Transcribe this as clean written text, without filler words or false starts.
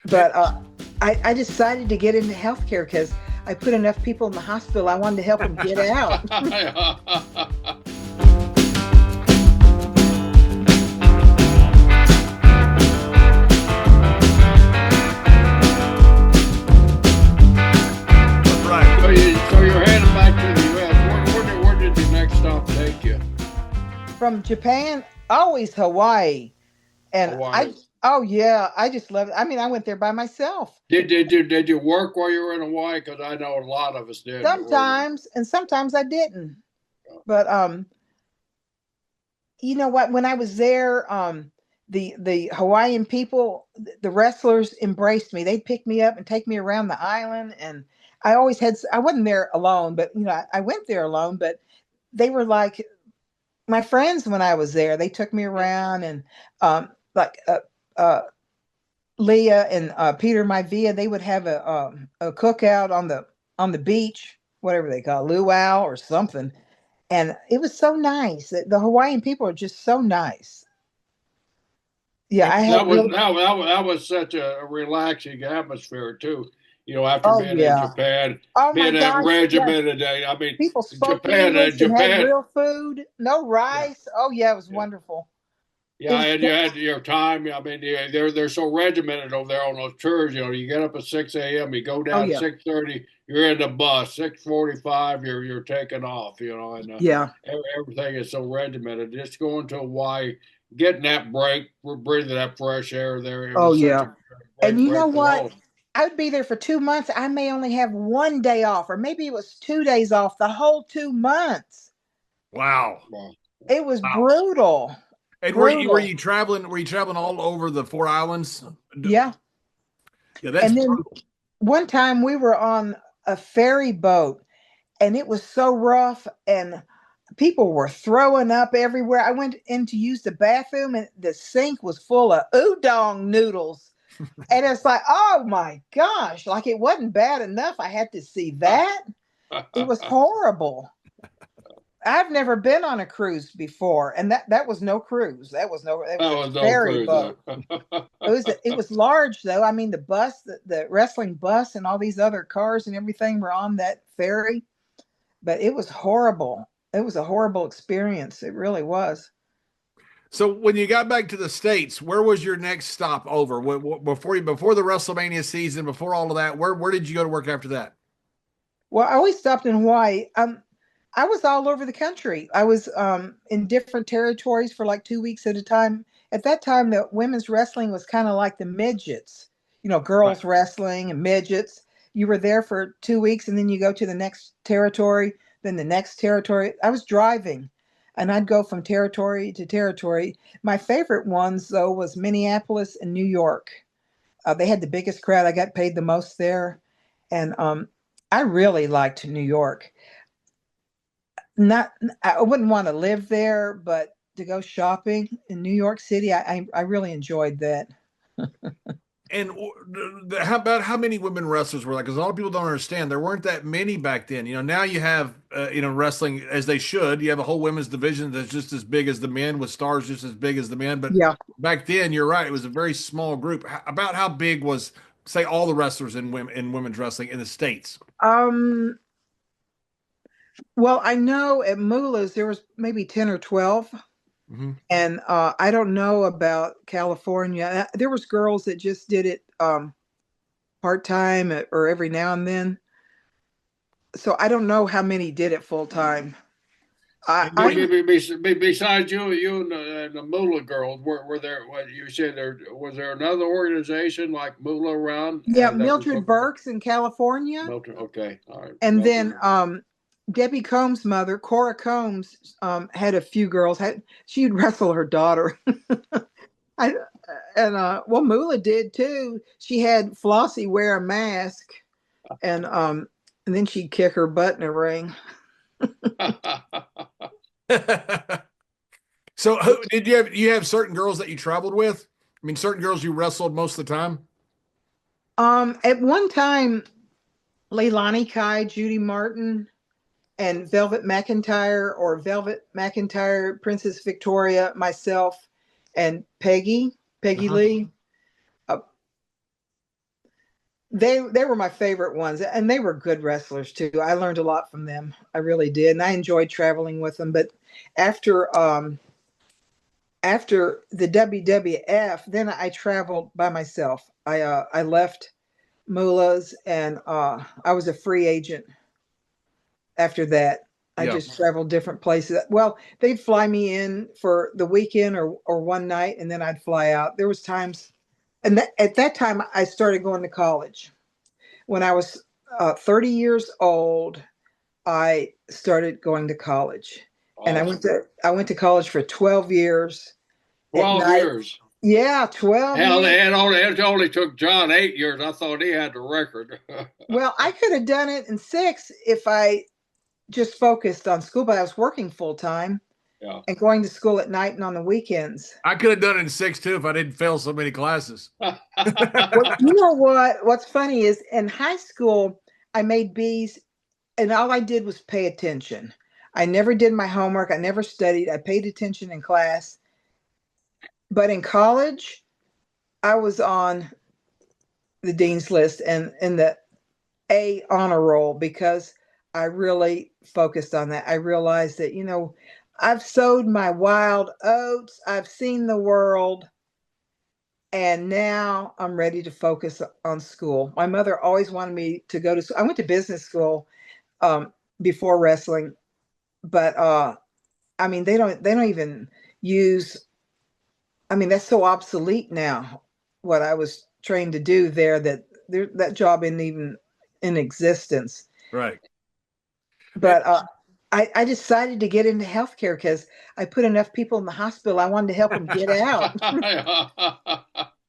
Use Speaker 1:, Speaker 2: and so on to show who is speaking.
Speaker 1: But I decided to get into healthcare because I put enough people in the hospital. I wanted to help them get out.
Speaker 2: Right. So you're heading back to the U.S. Where did your next stop take you?
Speaker 1: From Japan, always Hawaii. And
Speaker 2: Hawaii.
Speaker 1: oh yeah, I just love it. I mean, I went there by myself.
Speaker 2: Did you work while you were in Hawaii? Because I know a lot of us did.
Speaker 1: Sometimes, and sometimes I didn't. But you know what? When I was there, the Hawaiian people, the wrestlers embraced me. They'd pick me up and take me around the island, and I always had. I wasn't there alone, but you know, I went there alone. But they were like my friends when I was there. They took me around, and like Leah and Peter Maivia, they would have a cookout on the beach, whatever they call it, luau or something, and it was so nice. The Hawaiian people are just so nice. Yeah, I
Speaker 2: That
Speaker 1: had
Speaker 2: was
Speaker 1: really.
Speaker 2: that was such a relaxing atmosphere too. After
Speaker 1: Oh
Speaker 2: being in
Speaker 1: yeah.
Speaker 2: Japan,
Speaker 1: Oh my
Speaker 2: being that
Speaker 1: gosh. Yes.
Speaker 2: regimented. I mean,
Speaker 1: People spoke
Speaker 2: Japan,
Speaker 1: English and had
Speaker 2: Japan.
Speaker 1: real food, no
Speaker 2: Yeah,
Speaker 1: rice. Oh yeah, it was
Speaker 2: yeah.
Speaker 1: wonderful. It
Speaker 2: Yeah,
Speaker 1: was.
Speaker 2: and you had your time. I mean, they're so regimented over there on those tours. You get up at 6 a.m. You go
Speaker 1: Oh
Speaker 2: down
Speaker 1: yeah.
Speaker 2: 6:30. You're in the bus. 6:45. You're taking off. And
Speaker 1: Yeah.
Speaker 2: everything is so regimented. Just going to Hawaii, getting that break, breathing that fresh air there. It
Speaker 1: Oh
Speaker 2: was such
Speaker 1: yeah.
Speaker 2: a
Speaker 1: And
Speaker 2: great
Speaker 1: you know
Speaker 2: break from
Speaker 1: what?
Speaker 2: home.
Speaker 1: I would be there for 2 months. I may only have one day off, or maybe it was 2 days off the whole 2 months.
Speaker 3: Wow.
Speaker 2: Wow.
Speaker 1: It was
Speaker 3: Wow.
Speaker 1: brutal.
Speaker 3: And were
Speaker 1: Brutal.
Speaker 3: you traveling? Were you traveling all over the four islands?
Speaker 1: Yeah.
Speaker 3: Yeah, that's
Speaker 1: And then
Speaker 3: brutal.
Speaker 1: one time we were on a ferry boat and it was so rough and people were throwing up everywhere. I went in to use the bathroom and the sink was full of udon noodles. And it's like, oh my gosh, like it wasn't bad enough. I had to see that. It was horrible. I've never been on a cruise before, and that was no cruise. That was
Speaker 2: That
Speaker 1: a
Speaker 2: was no
Speaker 1: ferry
Speaker 2: cruise.
Speaker 1: boat. It was large though. I mean, the bus, the wrestling bus, and all these other cars and everything were on that ferry. But it was horrible. It was a horrible experience. It really was.
Speaker 3: So when you got back to the States, where was your next stop over? Before the WrestleMania season, before all of that, where did you go to work after that?
Speaker 1: Well, I always stopped in Hawaii. I was all over the country. I was in different territories for like 2 weeks at a time. At that time, the women's wrestling was kind of like the midgets,
Speaker 3: Right.
Speaker 1: girls wrestling and midgets. You were there for 2 weeks and then you go to the next territory, then the next territory. I was driving and I'd go from territory to territory. My favorite ones, though, was Minneapolis and New York. They had the biggest crowd. I got paid the most there. And I really liked New York. Not, I wouldn't want to live there, but to go shopping in New York City, I really enjoyed that.
Speaker 3: And how about how many women wrestlers were like? Because a lot of people don't understand there weren't that many back then. Now you have wrestling as they should. You have a whole women's division that's just as big as the men with stars just as big as the men. But
Speaker 1: Yeah.
Speaker 3: back then, you're right, it was a very small group. About how big was say all the wrestlers in women's wrestling in the states?
Speaker 1: Um. Well, I know at Mula's there was maybe 10 or 12,
Speaker 3: Hmm.
Speaker 1: and I don't know about California. There was girls that just did it part time or every now and then. So I don't know how many did it full time. I,
Speaker 3: And
Speaker 1: I
Speaker 2: Besides you and the Moolah girls, were there? What you said there was there another organization like Moolah around
Speaker 1: Yeah,
Speaker 2: that was
Speaker 1: Mildred
Speaker 2: looking for
Speaker 1: Burks in California.
Speaker 2: Milton? Okay, all right,
Speaker 1: And then
Speaker 2: Milton.
Speaker 1: Debbie Combs' mother, Cora Combs, had a few girls. She'd wrestle her daughter. I, and well, Moolah did too. She had Flossie wear a mask, and and then she'd kick her butt in a ring.
Speaker 3: So did you have certain girls that you traveled with? I mean, certain girls you wrestled most of the time.
Speaker 1: At one time, Leilani Kai, Judy Martin, and Velvet McIntyre, or Velvet McIntyre, Princess Victoria, myself, and Peggy
Speaker 3: Uh-huh.
Speaker 1: Lee. Uh, They were my favorite ones, and they were good wrestlers too. I learned a lot from them. I really did, and I enjoyed traveling with them. But after after the WWF, then I traveled by myself. I left Mullahs, and I was a free agent after that. I
Speaker 3: Yeah.
Speaker 1: just traveled different places. Well, they'd fly me in for the weekend or one night, and then I'd fly out. There was times, and at that time I started going to college. When I was 30 years old, I started going to college, and
Speaker 2: Awesome.
Speaker 1: I went to college for 12 years at
Speaker 2: 12
Speaker 1: night.
Speaker 2: years.
Speaker 1: Yeah, 12
Speaker 2: Hell,
Speaker 1: years.
Speaker 2: it only took John 8 years. I thought he had the record.
Speaker 1: Well, I could have done it in 6 if I just focused on school, but I was working full time
Speaker 2: Yeah.
Speaker 1: and going to school at night and on the weekends.
Speaker 3: I could have done it in 6 too if I didn't fail so many classes.
Speaker 1: Well, you know what? What's funny is in high school, I made B's, and all I did was pay attention. I never did my homework. I never studied. I paid attention in class. But in college, I was on the dean's list and in the A honor roll because I really focused on that. I realized that, I've sowed my wild oats, I've seen the world, and now I'm ready to focus on school. My mother always wanted me to go to school. I went to business school um, before wrestling, but I mean they don't even use. I mean that's so obsolete now. What I was trained to do there, that job isn't even in existence.
Speaker 3: Right. And
Speaker 1: But I decided to get into healthcare because I put enough people in the hospital. I wanted to help them get out.